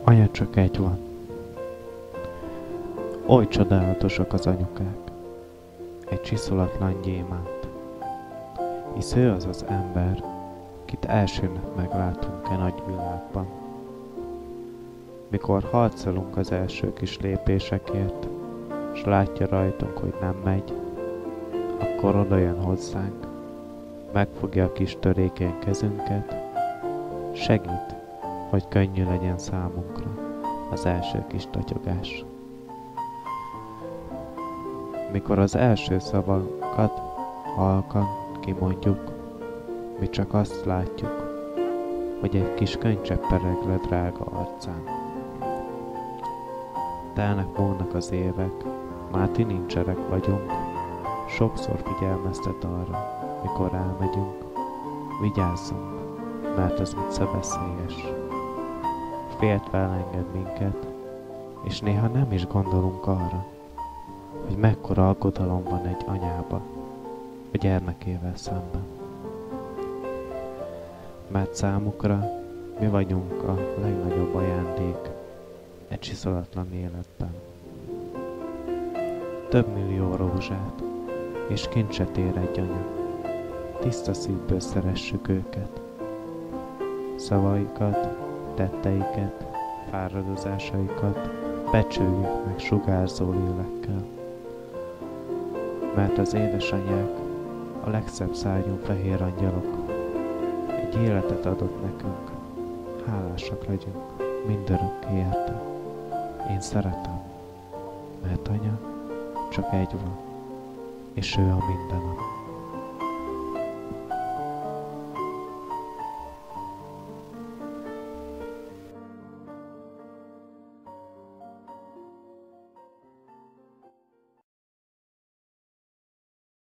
Anya, csak egy van. Oly csodálatosak az anyukák. Egy csiszolatlan gyémánt. Hisz ő az az ember, kit elsőnek meglátunk e nagy világban. Mikor harcolunk az első kis lépésekért, s látja rajtunk, hogy nem megy, akkor odajön hozzánk, megfogja a kis törékeny kezünket, segít, hogy könnyű legyen számunkra az első kis tatyogás. Mikor az első szavakat halkan kimondjuk, mi csak azt látjuk, hogy egy kis könycsepp pereg le drága arcán. Telnek múlnak az évek, már tinincserek vagyunk, sokszor figyelmeztet arra, mikor elmegyünk, vigyázzunk, mert ez utca veszélyes. Féltve elenged minket, és néha nem is gondolunk arra, hogy mekkora aggodalom van egy anyába a gyermekével szemben. Mert számukra mi vagyunk a legnagyobb ajándék egy csiszolatlan életben. Több millió rózsát és kincset ér egy anya. Tiszta szívből szeressük őket. Szavaikat, tetteiket, fáradozásaikat becsüljük meg sugárzó lélekkel. Mert az édesanyák a legszebb szárnyú fehér angyalok. Egy életet adott nekünk, hálásak legyünk mindörökké érte. Én szeretem, mert anya csak egy van, és ő a mindenem.